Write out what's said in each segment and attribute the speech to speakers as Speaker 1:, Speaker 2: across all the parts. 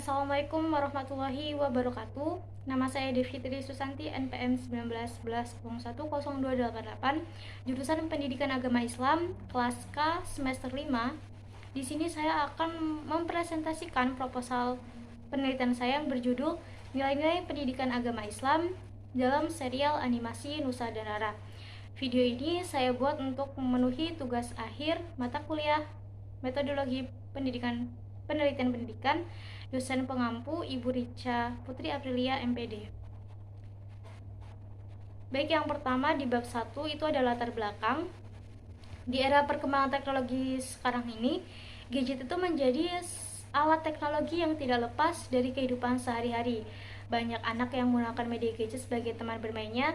Speaker 1: Assalamualaikum warahmatullahi wabarakatuh. Nama saya Devitri Susanti, NPM 1911010288, jurusan Pendidikan Agama Islam, kelas K, semester 5. Di sini saya akan mempresentasikan proposal penelitian saya yang berjudul Nilai-nilai Pendidikan Agama Islam dalam serial animasi Nusa dan Rara. Video ini saya buat untuk memenuhi tugas akhir mata kuliah Metodologi Penelitian Pendidikan, dosen pengampu Ibu Richa Putri Aprilia, MPD. Baik, yang pertama di bab 1 itu ada latar belakang. Di era perkembangan teknologi sekarang ini, gadget itu menjadi alat teknologi yang tidak lepas dari kehidupan sehari-hari. Banyak anak yang menggunakan media gadget sebagai teman bermainnya.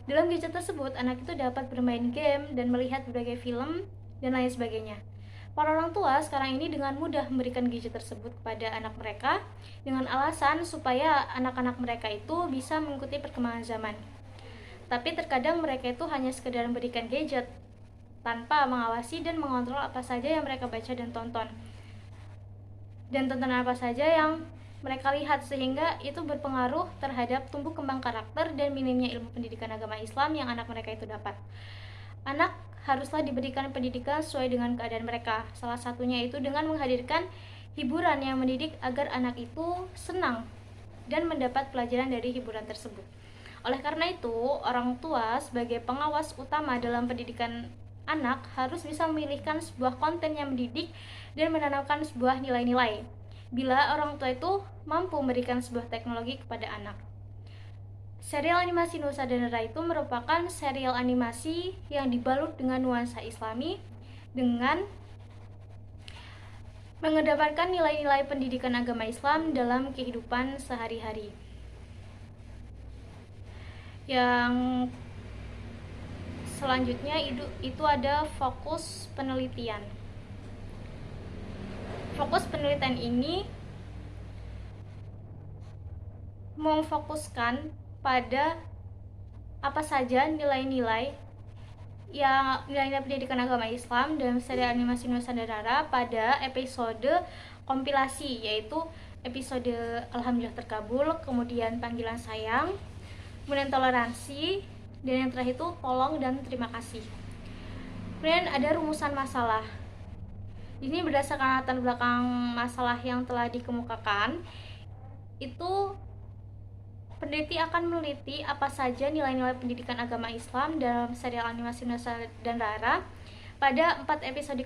Speaker 1: Dalam gadget tersebut, anak itu dapat bermain game dan melihat berbagai film dan lain sebagainya. Para orang tua sekarang ini dengan mudah memberikan gadget tersebut kepada anak mereka dengan alasan supaya anak-anak mereka itu bisa mengikuti perkembangan zaman. Tapi terkadang mereka itu hanya sekedar memberikan gadget tanpa mengawasi dan mengontrol apa saja yang mereka baca dan tonton. Dan tontonan apa saja yang mereka lihat, sehingga itu berpengaruh terhadap tumbuh kembang karakter dan minimnya ilmu pendidikan agama Islam yang anak mereka itu dapat. Anak haruslah diberikan pendidikan sesuai dengan keadaan mereka. Salah satunya itu dengan menghadirkan hiburan yang mendidik agar anak itu senang dan mendapat pelajaran dari hiburan tersebut. Oleh karena itu, orang tua sebagai pengawas utama dalam pendidikan anak harus bisa memilihkan sebuah konten yang mendidik dan menanamkan sebuah nilai-nilai. Bila orang tua itu mampu memberikan sebuah teknologi kepada anak. Serial animasi Nusa dan Rara itu merupakan serial animasi yang dibalut dengan nuansa Islami dengan mengedepankan nilai-nilai pendidikan agama Islam dalam kehidupan sehari-hari. Yang selanjutnya itu ada fokus penelitian. Fokus penelitian ini memfokuskan pada apa saja nilai-nilai pendidikan agama Islam dalam serial animasi Nusa dan Rara pada episode kompilasi, yaitu episode Alhamdulillah Terkabul, kemudian Panggilan Sayang, kemudian Toleransi, dan yang terakhir itu Tolong dan Terima Kasih. Kemudian ada rumusan masalah. Ini berdasarkan latar belakang masalah yang telah dikemukakan, itu peneliti akan meneliti apa saja nilai-nilai pendidikan agama Islam dalam serial animasi Nusa dan Rara pada 4 episode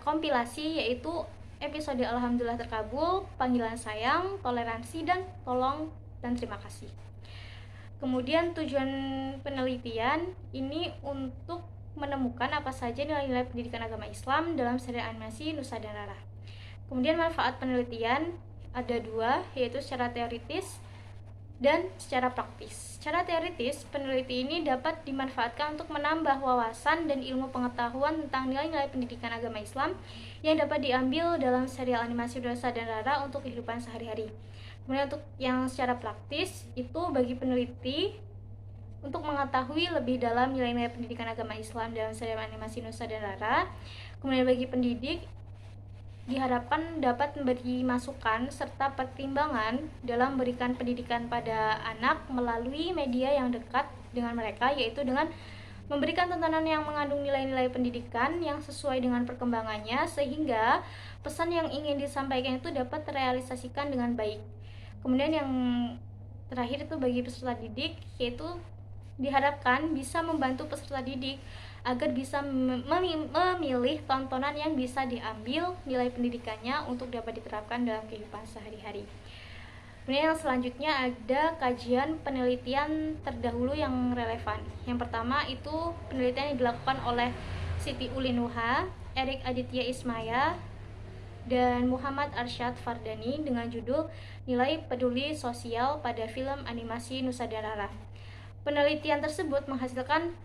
Speaker 1: kompilasi, yaitu episode Alhamdulillah Terkabul, Panggilan Sayang, Toleransi, dan Tolong dan Terima Kasih. Kemudian tujuan penelitian ini untuk menemukan apa saja nilai-nilai pendidikan agama Islam dalam serial animasi Nusa dan Rara. Kemudian manfaat penelitian ada 2, yaitu secara teoritis dan secara praktis. Secara teoritis, peneliti ini dapat dimanfaatkan untuk menambah wawasan dan ilmu pengetahuan tentang nilai-nilai pendidikan agama Islam yang dapat diambil dalam serial animasi Nusa dan Rara untuk kehidupan sehari-hari. Kemudian untuk yang secara praktis, itu bagi peneliti untuk mengetahui lebih dalam nilai-nilai pendidikan agama Islam dalam serial animasi Nusa dan Rara. Kemudian bagi pendidik, diharapkan dapat memberi masukan serta pertimbangan dalam memberikan pendidikan pada anak melalui media yang dekat dengan mereka, yaitu dengan memberikan tontonan yang mengandung nilai-nilai pendidikan yang sesuai dengan perkembangannya, sehingga pesan yang ingin disampaikan itu dapat terrealisasikan dengan baik. Kemudian yang terakhir itu bagi peserta didik, yaitu diharapkan bisa membantu peserta didik agar bisa memilih tontonan yang bisa diambil nilai pendidikannya untuk dapat diterapkan dalam kehidupan sehari-hari. Kemudian yang selanjutnya ada kajian penelitian terdahulu yang relevan. Yang pertama itu penelitian yang dilakukan oleh Siti Ulinuha, Erik Aditya Ismaya, dan Muhammad Arsyad Fardani dengan judul Nilai Peduli Sosial pada Film Animasi Nusa dan Rara. Penelitian tersebut menghasilkan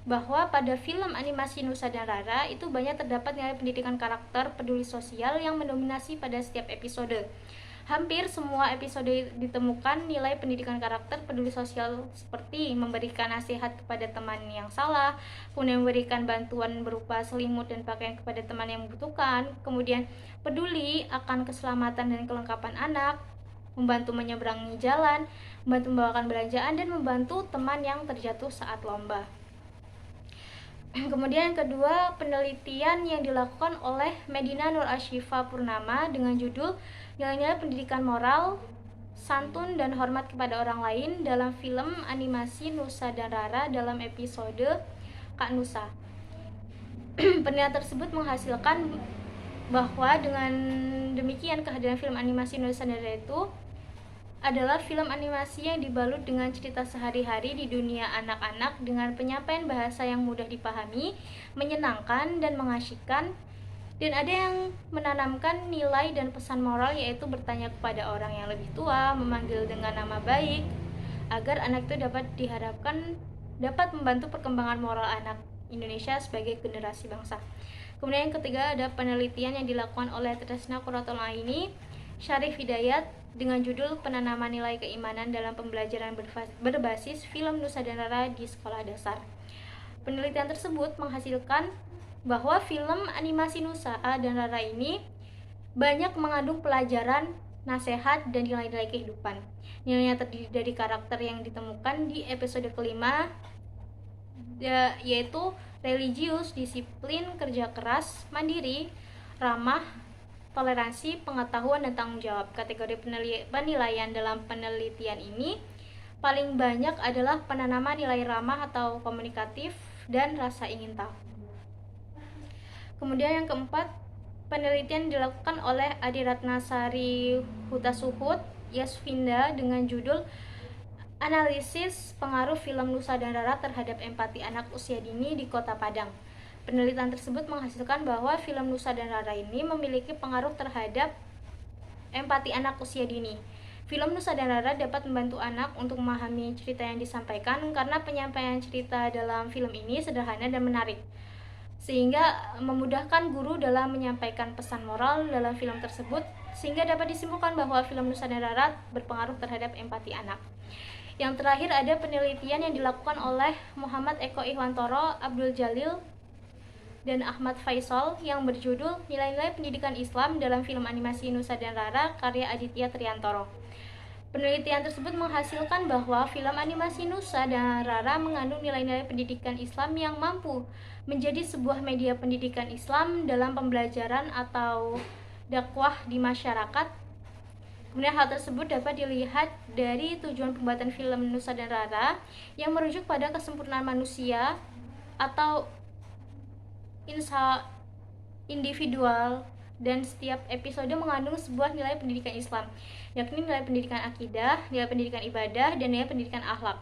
Speaker 1: bahwa pada film animasi Nusa dan Rara itu banyak terdapat nilai pendidikan karakter peduli sosial yang mendominasi pada setiap episode. Hampir semua episode ditemukan nilai pendidikan karakter peduli sosial seperti memberikan nasihat kepada teman yang salah, kemudian memberikan bantuan berupa selimut dan pakaian kepada teman yang membutuhkan, kemudian peduli akan keselamatan dan kelengkapan anak, membantu menyeberangi jalan, membantu membawakan belanjaan, dan membantu teman yang terjatuh saat lomba. Kemudian yang kedua, penelitian yang dilakukan oleh Medina Nur Ashifa Purnama dengan judul Nilai-nilai pendidikan moral, santun dan hormat kepada orang lain dalam film animasi Nusa dan Rara dalam episode Kak Nusa. Penelitian tersebut menghasilkan bahwa dengan demikian kehadiran film animasi Nusa dan Rara itu adalah film animasi yang dibalut dengan cerita sehari-hari di dunia anak-anak dengan penyampaian bahasa yang mudah dipahami, menyenangkan dan mengasyikkan, dan ada yang menanamkan nilai dan pesan moral, yaitu bertanya kepada orang yang lebih tua, memanggil dengan nama baik, agar anak itu dapat membantu perkembangan moral anak Indonesia sebagai generasi bangsa. Kemudian yang ketiga, ada penelitian yang dilakukan oleh Tresna Qurratul Aini Syarif Hidayat dengan judul Penanaman Nilai Keimanan dalam Pembelajaran Berbasis Film Nusa dan Rara di Sekolah Dasar. Penelitian tersebut menghasilkan bahwa film animasi Nusa dan Rara ini banyak mengandung pelajaran, nasihat, dan nilai-nilai kehidupan. Nilainya terdiri dari karakter yang ditemukan di episode kelima, yaitu religius, disiplin, kerja keras, mandiri, ramah, toleransi, pengetahuan, dan tanggung jawab. Kategori penilaian dalam penelitian ini paling banyak adalah penanaman nilai ramah atau komunikatif dan rasa ingin tahu. Kemudian yang keempat, penelitian dilakukan oleh Adi Ratnasari Hutasuhut Yasvinda dengan judul Analisis Pengaruh Film Nusa dan Rara terhadap Empati Anak Usia Dini di Kota Padang. Penelitian tersebut menghasilkan bahwa film Nusa dan Rara ini memiliki pengaruh terhadap empati anak usia dini. Film Nusa dan Rara dapat membantu anak untuk memahami cerita yang disampaikan karena penyampaian cerita dalam film ini sederhana dan menarik, sehingga memudahkan guru dalam menyampaikan pesan moral dalam film tersebut, sehingga dapat disimpulkan bahwa film Nusa dan Rara berpengaruh terhadap empati anak. Yang terakhir, ada penelitian yang dilakukan oleh Muhammad Eko Ihwantoro, Abdul Jalil, dan Ahmad Faisal yang berjudul Nilai-nilai Pendidikan Islam dalam Film Animasi Nusa dan Rara karya Aditya Triantoro. Penelitian tersebut menghasilkan bahwa film animasi Nusa dan Rara mengandung nilai-nilai pendidikan Islam yang mampu menjadi sebuah media pendidikan Islam dalam pembelajaran atau dakwah di masyarakat. Kemudian hal tersebut dapat dilihat dari tujuan pembuatan film Nusa dan Rara yang merujuk pada kesempurnaan manusia atau individual, dan setiap episode mengandung sebuah nilai pendidikan Islam, yakni nilai pendidikan akidah, nilai pendidikan ibadah, dan nilai pendidikan akhlak.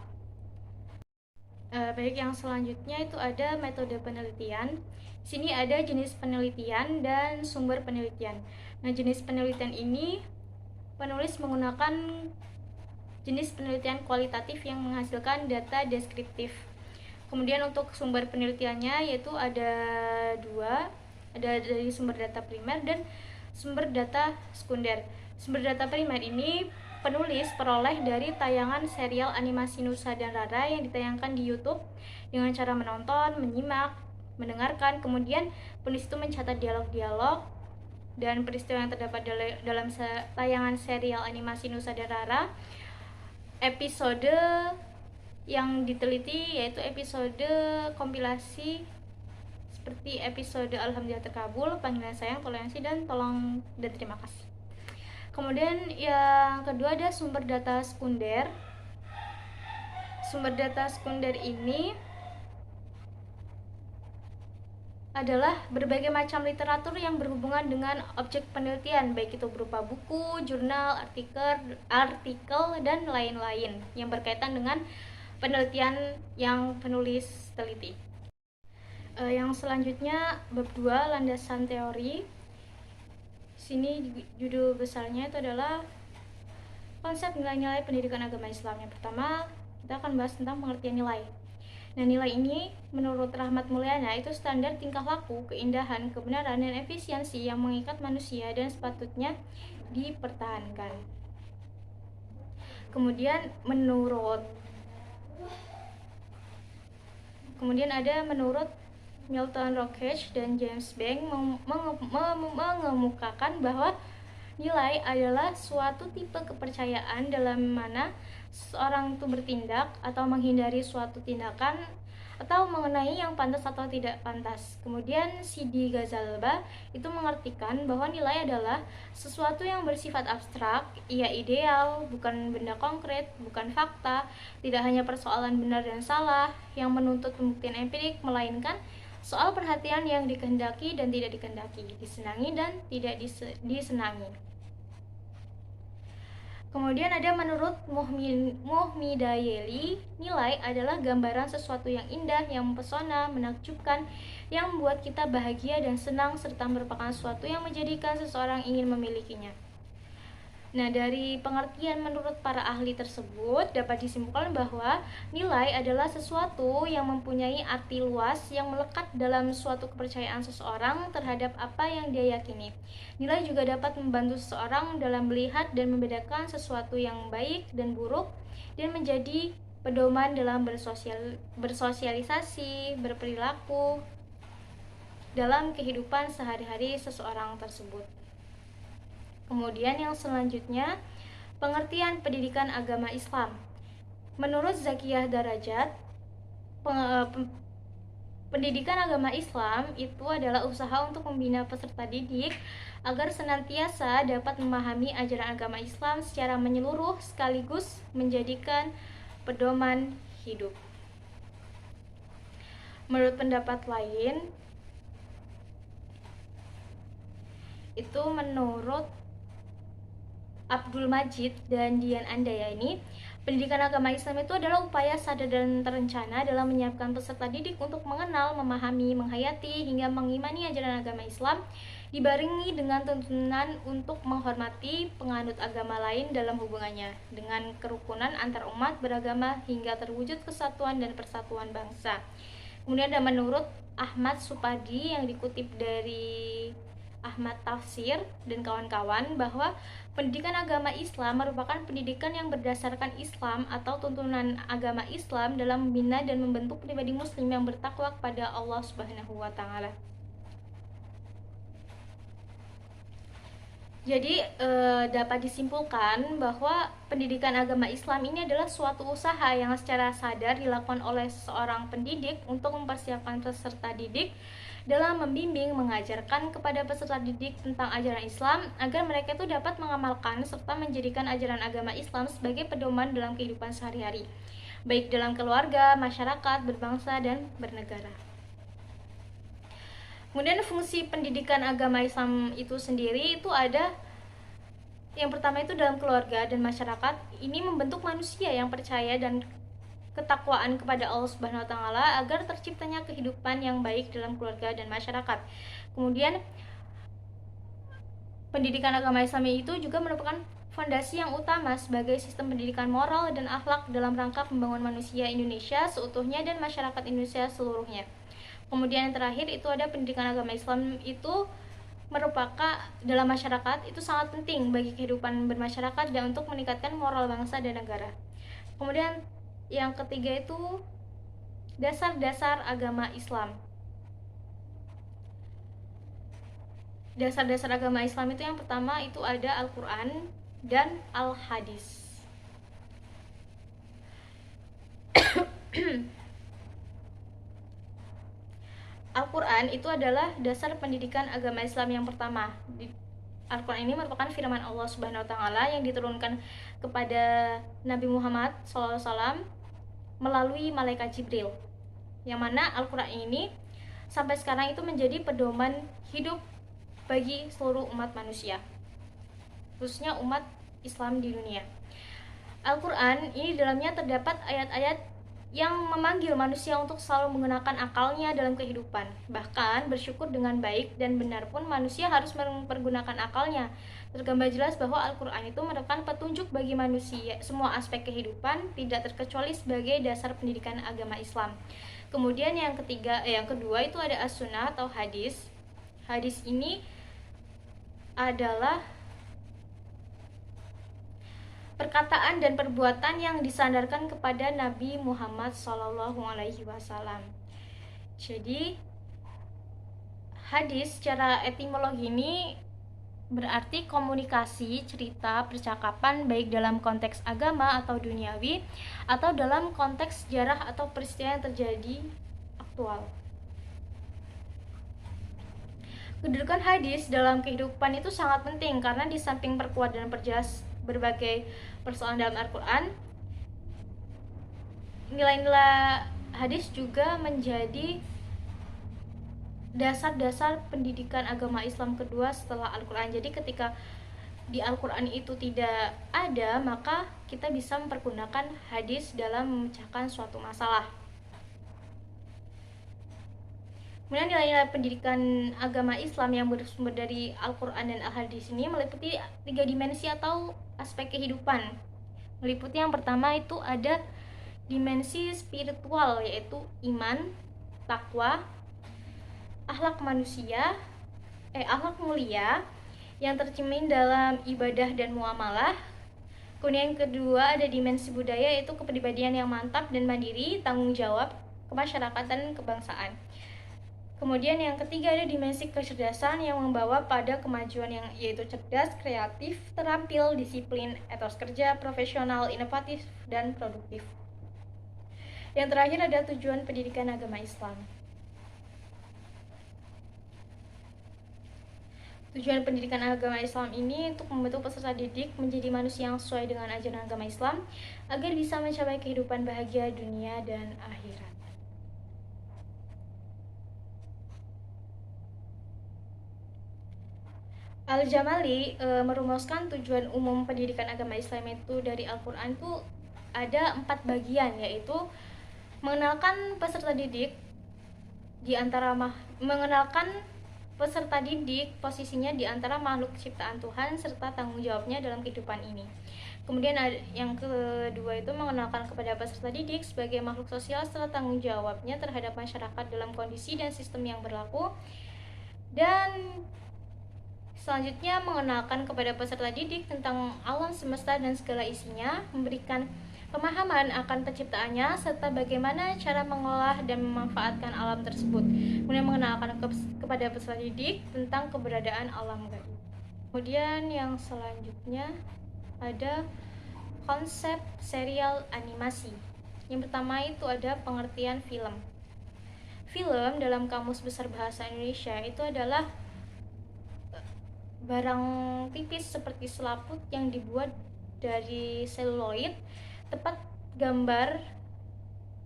Speaker 1: Baik, yang selanjutnya itu ada metode penelitian. Di sini ada jenis penelitian dan sumber penelitian. Nah, jenis penelitian ini penulis menggunakan jenis penelitian kualitatif yang menghasilkan data deskriptif. Kemudian untuk sumber penelitiannya yaitu ada dua, ada dari sumber data primer dan sumber data sekunder. Sumber data primer ini penulis peroleh dari tayangan serial animasi Nusa dan Rara yang ditayangkan di YouTube dengan cara menonton, menyimak, mendengarkan. Kemudian penulis itu mencatat dialog-dialog dan peristiwa yang terdapat dalam tayangan serial animasi Nusa dan Rara. Episode yang diteliti yaitu episode kompilasi seperti episode Alhamdulillah Terkabul, Panggilan Sayang, Toleransi, dan Tolong dan Terima Kasih. Kemudian yang kedua ada sumber data sekunder. Sumber data sekunder ini adalah berbagai macam literatur yang berhubungan dengan objek penelitian, baik itu berupa buku, jurnal, artikel, dan lain-lain yang berkaitan dengan penelitian yang penulis teliti. Yang selanjutnya bab 2, landasan teori. Sini judul besarnya itu adalah konsep nilai-nilai pendidikan agama Islam. Yang pertama, kita akan bahas tentang pengertian nilai. Nah, nilai ini menurut Rahmat Mulyana itu standar tingkah laku, keindahan, kebenaran, dan efisiensi yang mengikat manusia dan sepatutnya dipertahankan. Kemudian ada menurut Milton Rockledge dan James Bank mengemukakan bahwa nilai adalah suatu tipe kepercayaan dalam mana seseorang itu bertindak atau menghindari suatu tindakan atau mengenai yang pantas atau tidak pantas. Kemudian Sidi Ghazalba itu mengartikan bahwa nilai adalah sesuatu yang bersifat abstrak, ia ideal, bukan benda konkret, bukan fakta, tidak hanya persoalan benar dan salah yang menuntut pembuktian empirik, melainkan soal perhatian yang dikehendaki dan tidak dikehendaki, disenangi dan tidak disenangi. Kemudian ada menurut Muhmidayeli, nilai adalah gambaran sesuatu yang indah, yang mempesona, menakjubkan, yang membuat kita bahagia dan senang, serta merupakan sesuatu yang menjadikan seseorang ingin memilikinya. Nah, dari pengertian menurut para ahli tersebut dapat disimpulkan bahwa nilai adalah sesuatu yang mempunyai arti luas yang melekat dalam suatu kepercayaan seseorang terhadap apa yang dia yakini. Nilai juga dapat membantu seseorang dalam melihat dan membedakan sesuatu yang baik dan buruk dan menjadi pedoman dalam bersosialisasi, berperilaku dalam kehidupan sehari-hari seseorang tersebut. Kemudian yang selanjutnya, pengertian pendidikan agama Islam. Menurut Zakiyah Darajat, pendidikan agama Islam itu adalah usaha untuk membina peserta didik agar senantiasa dapat memahami ajaran agama Islam secara menyeluruh sekaligus menjadikan pedoman hidup. Menurut pendapat lain, itu menurut Abdul Majid dan Dian Andayani, pendidikan agama Islam itu adalah upaya sadar dan terencana dalam menyiapkan peserta didik untuk mengenal, memahami, menghayati, hingga mengimani ajaran agama Islam, dibarengi dengan tuntunan untuk menghormati penganut agama lain dalam hubungannya dengan kerukunan antar umat beragama hingga terwujud kesatuan dan persatuan bangsa. Kemudian ada menurut Ahmad Supadi yang dikutip dari Ahmad Tafsir dan kawan-kawan bahwa pendidikan agama Islam merupakan pendidikan yang berdasarkan Islam atau tuntunan agama Islam dalam membina dan membentuk pribadi muslim yang bertakwa kepada Allah Subhanahu wa taala. Jadi dapat disimpulkan bahwa pendidikan agama Islam ini adalah suatu usaha yang secara sadar dilakukan oleh seorang pendidik untuk mempersiapkan peserta didik dalam membimbing, mengajarkan kepada peserta didik tentang ajaran Islam agar mereka itu dapat mengamalkan serta menjadikan ajaran agama Islam sebagai pedoman dalam kehidupan sehari-hari, baik dalam keluarga, masyarakat, berbangsa, dan bernegara. Kemudian fungsi pendidikan agama Islam itu sendiri itu ada yang pertama itu dalam keluarga dan masyarakat, ini membentuk manusia yang percaya dan ketakwaan kepada Allah Subhanahu wa taala agar terciptanya kehidupan yang baik dalam keluarga dan masyarakat. Kemudian pendidikan agama Islam itu juga merupakan fondasi yang utama sebagai sistem pendidikan moral dan akhlak dalam rangka pembangunan manusia Indonesia seutuhnya dan masyarakat Indonesia seluruhnya. Kemudian yang terakhir itu ada pendidikan agama Islam itu merupakan dalam masyarakat itu sangat penting bagi kehidupan bermasyarakat dan untuk meningkatkan moral bangsa dan negara. Kemudian yang ketiga itu dasar-dasar agama Islam. Dasar-dasar agama Islam itu yang pertama itu ada Al-Quran dan Al-Hadis. Al-Quran itu adalah dasar pendidikan agama Islam yang pertama. Al-Quran ini merupakan firman Allah Subhanahu wa taala yang diturunkan kepada Nabi Muhammad SAW melalui malaikat Jibril. Yang mana Al-Quran ini sampai sekarang itu menjadi pedoman hidup bagi seluruh umat manusia, khususnya umat Islam di dunia. Al-Quran ini dalamnya terdapat ayat-ayat yang memanggil manusia untuk selalu menggunakan akalnya dalam kehidupan. Bahkan bersyukur dengan baik dan benar pun manusia harus mempergunakan akalnya. Tergambar jelas bahwa Al-Quran itu merupakan petunjuk bagi manusia semua aspek kehidupan, tidak terkecuali sebagai dasar pendidikan agama Islam. Kemudian yang kedua itu ada As-Sunnah atau hadis. Hadis ini adalah perkataan dan perbuatan yang disandarkan kepada Nabi Muhammad SAW. Jadi hadis secara etimologi ini berarti komunikasi, cerita, percakapan baik dalam konteks agama atau duniawi atau dalam konteks sejarah atau peristiwa yang terjadi aktual. Kedudukan hadis dalam kehidupan itu sangat penting karena di samping perkuat dan perjelas berbagai persoalan dalam Al-Quran, nilai-nilai hadis juga menjadi dasar-dasar pendidikan agama Islam kedua setelah Al-Quran. Jadi ketika di Al-Quran itu tidak ada, maka kita bisa mempergunakan hadis dalam memecahkan suatu masalah. Kemudian nilai-nilai pendidikan agama Islam yang bersumber dari Al-Quran dan Al-Hadis ini meliputi 3 dimensi atau aspek kehidupan. Meliputi yang pertama itu ada dimensi spiritual, yaitu iman, takwa, akhlak mulia yang tercermin dalam ibadah dan muamalah. Kemudian yang kedua ada dimensi budaya, yaitu kepribadian yang mantap dan mandiri, tanggung jawab, kemasyarakatan, kebangsaan. Kemudian yang ketiga ada dimensi kecerdasan yang membawa pada kemajuan yang yaitu cerdas, kreatif, terampil, disiplin, etos kerja, profesional, inovatif, dan produktif. Yang terakhir ada tujuan pendidikan agama Islam. Tujuan pendidikan agama Islam ini untuk membentuk peserta didik menjadi manusia yang sesuai dengan ajaran agama Islam agar bisa mencapai kehidupan bahagia dunia dan akhirat. Al-Jamali merumuskan tujuan umum pendidikan agama Islam itu dari Al-Quran itu ada 4 bagian, yaitu mengenalkan peserta didik posisinya di antara makhluk ciptaan Tuhan serta tanggung jawabnya dalam kehidupan ini. Kemudian yang kedua itu mengenalkan kepada peserta didik sebagai makhluk sosial serta tanggung jawabnya terhadap masyarakat dalam kondisi dan sistem yang berlaku. Dan selanjutnya mengenalkan kepada peserta didik tentang alam semesta dan segala isinya, memberikan pemahaman akan penciptaannya serta bagaimana cara mengolah dan memanfaatkan alam tersebut. Kemudian mengenalkan kepada peserta didik tentang keberadaan alam gaib. Kemudian yang selanjutnya ada konsep serial animasi. Yang pertama itu ada pengertian film. Film dalam Kamus Besar Bahasa Indonesia itu adalah barang tipis seperti selaput yang dibuat dari seluloid, tempat gambar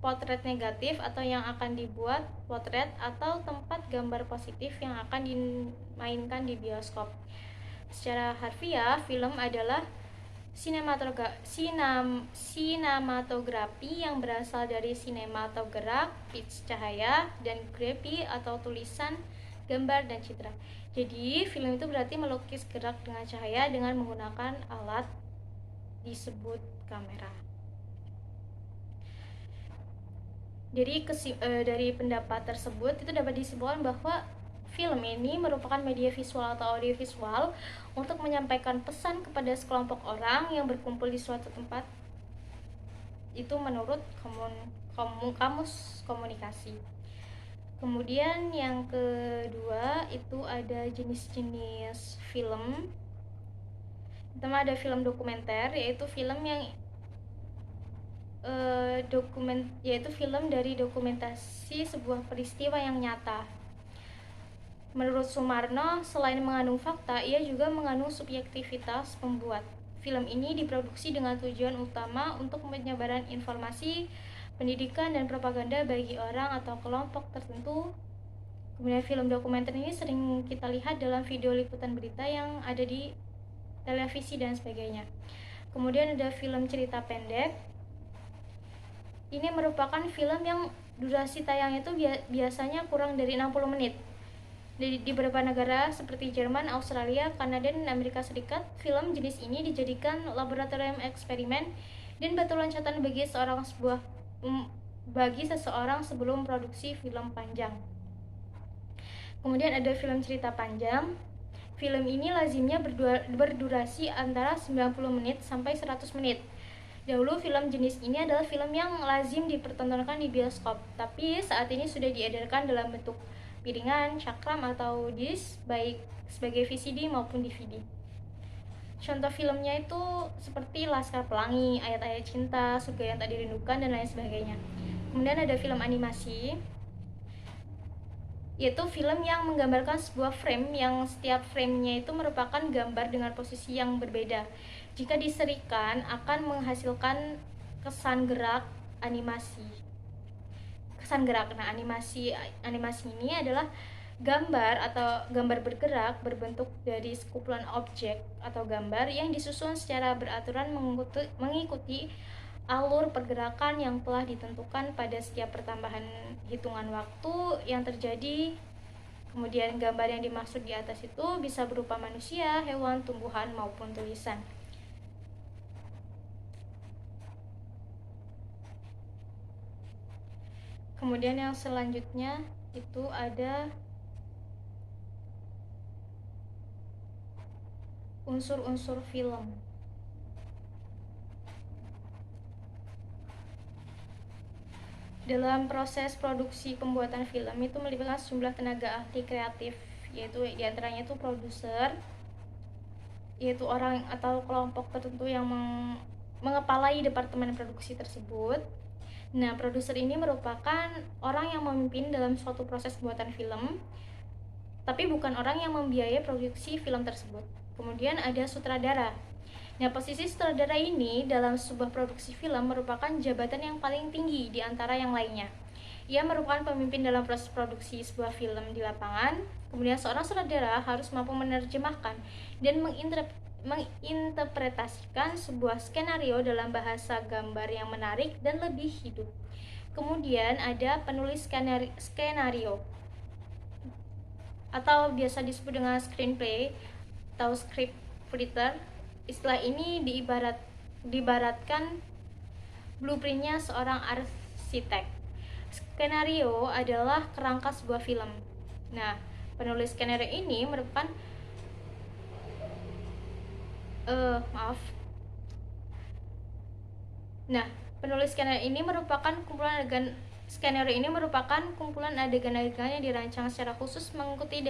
Speaker 1: potret negatif atau yang akan dibuat potret, atau tempat gambar positif yang akan dimainkan di bioskop. Secara harfiah, film adalah sinematografi yang berasal dari sinema atau gerak, pitch cahaya, dan graphy atau tulisan, gambar, dan citra. Jadi film itu berarti melukis gerak dengan cahaya dengan menggunakan alat disebut kamera. Jadi dari pendapat tersebut itu dapat disimpulkan bahwa film ini merupakan media visual atau audiovisual untuk menyampaikan pesan kepada sekelompok orang yang berkumpul di suatu tempat. Itu menurut Kamus Komunikasi. Kemudian yang kedua itu ada jenis-jenis film. Pertama ada film dokumenter, yaitu film yang film dari dokumentasi sebuah peristiwa yang nyata. Menurut Sumarno, selain mengandung fakta, ia juga mengandung subjektivitas pembuat. Film ini diproduksi dengan tujuan utama untuk penyebaran informasi, pendidikan, dan propaganda bagi orang atau kelompok tertentu. Kemudian film dokumenter ini sering kita lihat dalam video liputan berita yang ada di televisi dan sebagainya. Kemudian ada film cerita pendek. Ini merupakan film yang durasi tayangnya itu biasanya kurang dari 60 menit. Di beberapa negara seperti Jerman, Australia, Kanada, dan Amerika Serikat, film jenis ini dijadikan laboratorium eksperimen dan batu loncatan bagi seseorang sebelum produksi film panjang. Kemudian ada film cerita panjang. Film ini lazimnya berdurasi antara 90 menit sampai 100 menit. Dahulu film jenis ini adalah film yang lazim dipertontonkan di bioskop, tapi saat ini sudah diedarkan dalam bentuk piringan, cakram, atau disk, baik sebagai VCD maupun DVD. Contoh filmnya itu seperti Laskar Pelangi, Ayat-ayat Cinta, Surga yang Tak Dirindukan, dan lain sebagainya. Kemudian ada film animasi, yaitu film yang menggambarkan sebuah frame yang setiap framenya itu merupakan gambar dengan posisi yang berbeda. Jika diserikan akan menghasilkan kesan gerak animasi. Nah, animasi ini adalah gambar atau gambar bergerak berbentuk dari sekumpulan objek atau gambar yang disusun secara beraturan mengikuti alur pergerakan yang telah ditentukan pada setiap pertambahan hitungan waktu yang terjadi. Kemudian gambar yang dimaksud di atas itu bisa berupa manusia, hewan, tumbuhan, maupun tulisan. Kemudian yang selanjutnya itu ada unsur-unsur film. Dalam proses produksi pembuatan film itu melibatkan sejumlah tenaga ahli kreatif, yaitu diantaranya itu produser, yaitu orang atau kelompok tertentu yang mengepalai departemen produksi tersebut. Nah, produser ini merupakan orang yang memimpin dalam suatu proses pembuatan film, tapi bukan orang yang membiayai produksi film tersebut. Kemudian ada sutradara. Nah, posisi sutradara ini dalam sebuah produksi film merupakan jabatan yang paling tinggi di antara yang lainnya. Ia merupakan pemimpin dalam proses produksi sebuah film di lapangan. Kemudian seorang sutradara harus mampu menerjemahkan dan menginterpretasikan sebuah skenario dalam bahasa gambar yang menarik dan lebih hidup. Kemudian ada penulis skenario atau biasa disebut dengan screenplay atau script writer. Istilah ini diibaratkan blueprintnya seorang arsitek. Skenario adalah kerangka sebuah film. Nah, penulis skenario ini merupakan penulis skenario ini merupakan kumpulan adegan-adegan yang dirancang secara khusus mengikuti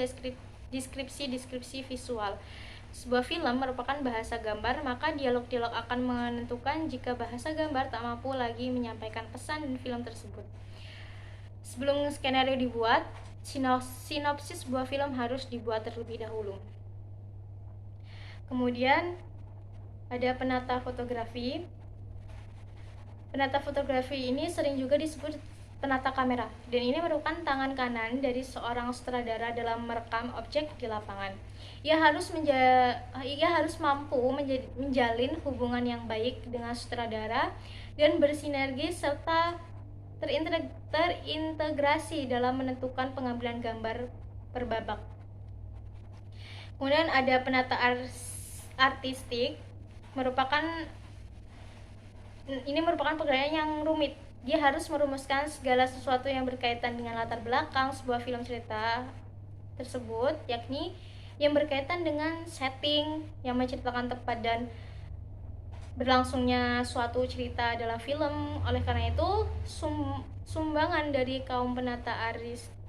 Speaker 1: deskripsi visual. Sebuah film merupakan bahasa gambar, maka dialog-dialog akan menentukan jika bahasa gambar tak mampu lagi menyampaikan pesan di film tersebut. Sebelum skenario dibuat, sinopsis sebuah film harus dibuat terlebih dahulu. Kemudian ada penata fotografi. Penata fotografi ini sering juga disebut penata kamera, dan ini merupakan tangan kanan dari seorang sutradara dalam merekam objek di lapangan. Ia harus mampu menjalin hubungan yang baik dengan sutradara dan bersinergi serta terintegrasi dalam menentukan pengambilan gambar per babak. Kemudian ada penata artistik, ini merupakan pekerjaan yang rumit. Dia harus merumuskan segala sesuatu yang berkaitan dengan latar belakang sebuah film cerita tersebut, yakni yang berkaitan dengan setting yang menceritakan tepat dan berlangsungnya suatu cerita dalam film. Oleh karena itu, sumbangan dari kaum penata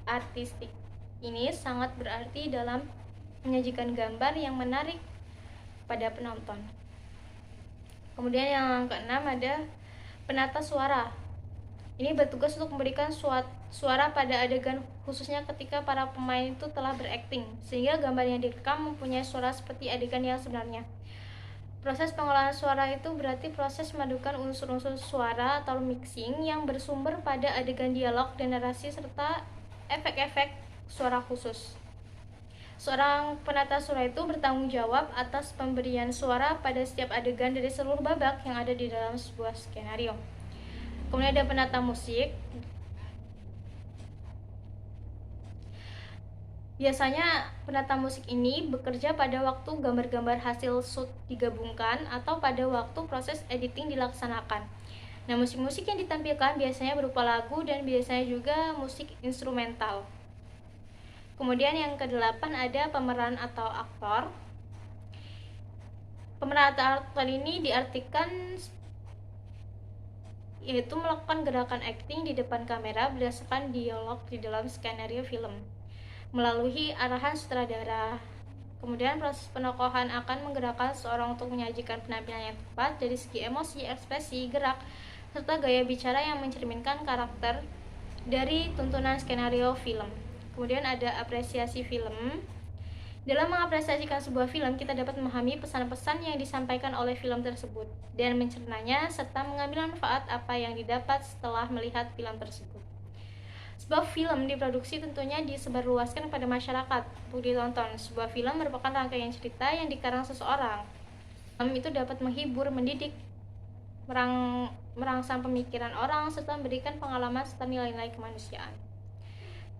Speaker 1: artistik ini sangat berarti dalam menyajikan gambar yang menarik pada penonton. Kemudian yang keenam ada penata suara. Ini bertugas untuk memberikan suara pada adegan, khususnya ketika para pemain itu telah berakting, sehingga gambar yang direkam mempunyai suara seperti adegan yang sebenarnya. Proses pengolahan suara itu berarti proses memadukan unsur-unsur suara atau mixing yang bersumber pada adegan dialog dan narasi serta efek-efek suara khusus. Seorang penata suara itu bertanggung jawab atas pemberian suara pada setiap adegan dari seluruh babak yang ada di dalam sebuah skenario. Kemudian ada penata musik. Biasanya penata musik ini bekerja pada waktu gambar-gambar hasil shoot digabungkan atau pada waktu proses editing dilaksanakan. Nah, musik-musik yang ditampilkan biasanya berupa lagu dan biasanya juga musik instrumental. Kemudian yang ke-8 ada pemeran atau aktor. Pemeran atau aktor ini diartikan yaitu melakukan gerakan acting di depan kamera berdasarkan dialog di dalam skenario film. melalui arahan sutradara. Kemudian proses penokohan akan menggerakkan seorang untuk menyajikan penampilan yang tepat dari segi emosi, ekspresi, gerak, serta gaya bicara yang mencerminkan karakter dari tuntunan skenario film. Kemudian ada apresiasi film. Dalam mengapresiasikan sebuah film, kita dapat memahami pesan-pesan yang disampaikan oleh film tersebut dan mencernanya serta mengambil manfaat apa yang didapat setelah melihat film tersebut. Sebuah film diproduksi tentunya disebarluaskan kepada masyarakat untuk ditonton. Sebuah film merupakan rangkaian cerita yang dikarang seseorang. Film itu dapat menghibur, mendidik, merangsang pemikiran orang, serta memberikan pengalaman serta nilai-nilai kemanusiaan.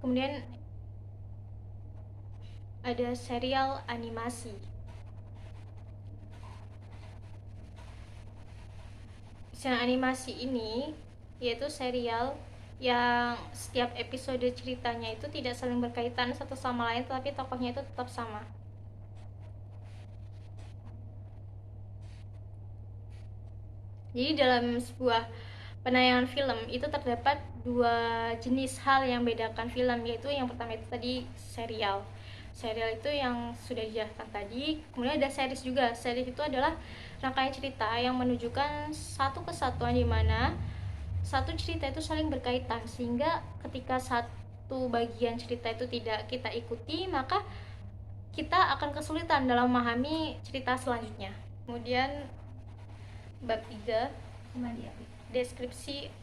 Speaker 1: Kemudian ada serial animasi. Serial animasi ini yaitu serial yang setiap episode ceritanya itu tidak saling berkaitan satu sama lain, tetapi tokohnya itu tetap sama. Jadi dalam sebuah penayangan film itu terdapat dua jenis hal yang membedakan film, yaitu yang pertama itu tadi serial. Serial itu yang sudah dijelaskan tadi. Kemudian ada series juga. Series itu adalah rangkaian cerita yang menunjukkan satu kesatuan di mana satu cerita itu saling berkaitan, sehingga ketika satu bagian cerita itu tidak kita ikuti, maka kita akan kesulitan dalam memahami cerita selanjutnya. Kemudian bab 3, deskripsi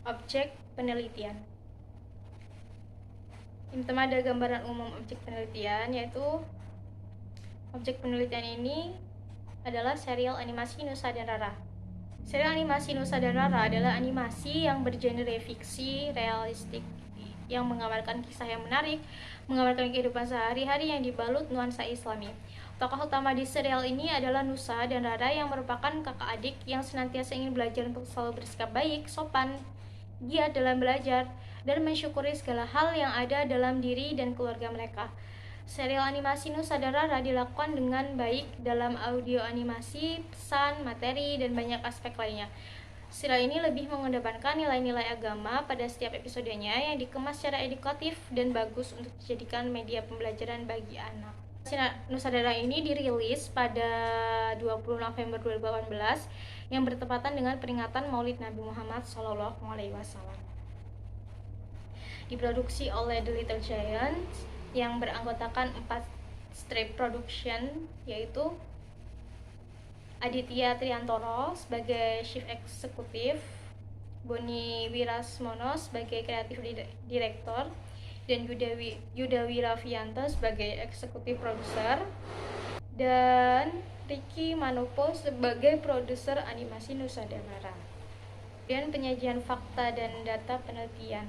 Speaker 1: objek penelitian. Yang pertama ada gambaran umum objek penelitian, yaitu objek penelitian ini adalah serial animasi Nusa dan Rara. Serial animasi Nusa dan Rara adalah animasi yang bergenre fiksi realistik yang menggambarkan kisah yang menarik, menggambarkan kehidupan sehari-hari yang dibalut nuansa Islami. Tokoh utama di serial ini adalah Nusa dan Rara yang merupakan kakak adik yang senantiasa ingin belajar untuk selalu bersikap baik, sopan, giat dalam belajar, dan mensyukuri segala hal yang ada dalam diri dan keluarga mereka. Serial animasi Nusa dan Rara dilakukan dengan baik dalam audio animasi, pesan, materi, dan banyak aspek lainnya. Serial ini lebih mengedepankan nilai-nilai agama pada setiap episodenya yang dikemas secara edukatif dan bagus untuk dijadikan media pembelajaran bagi anak. Nusa dan Rara ini dirilis pada 20 November 2018 yang bertepatan dengan peringatan Maulid Nabi Muhammad SAW. Diproduksi oleh The Little Giants yang beranggotakan 4 strip production, yaitu Aditya Triantoro sebagai Chief Executive, Boni Wirasmono sebagai Creative Director, dan Yuda Wirafianto sebagai Eksekutif Produser, dan Ricky Manopo sebagai produser animasi Nusa dan Rara. Dan penyajian fakta dan data penelitian.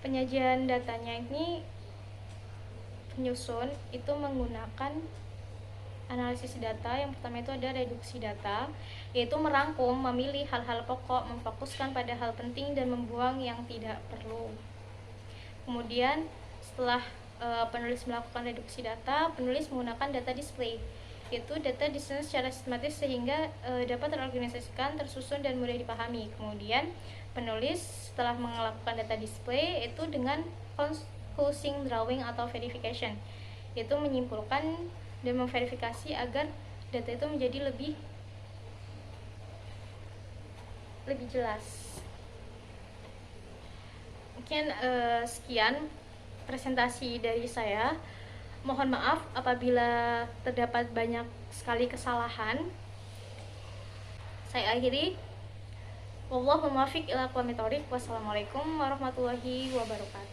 Speaker 1: Penyajian datanya ini penyusun itu menggunakan analisis data. Yang pertama itu ada reduksi data, yaitu merangkum, memilih hal-hal pokok, memfokuskan pada hal penting dan membuang yang tidak perlu. Kemudian setelah penulis melakukan reduksi data, penulis menggunakan data display, yaitu data disusun secara sistematis sehingga dapat terorganisasikan, tersusun, dan mudah dipahami. Kemudian penulis setelah melakukan data display itu dengan concluding drawing atau verification, yaitu menyimpulkan dan memverifikasi agar data itu menjadi lebih jelas. Mungkin sekian presentasi dari saya. Mohon maaf apabila terdapat banyak sekali kesalahan. Saya akhiri. Wallahul muwaffiq ila aqwamit thoriq. Wassalamualaikum warahmatullahi wabarakatuh.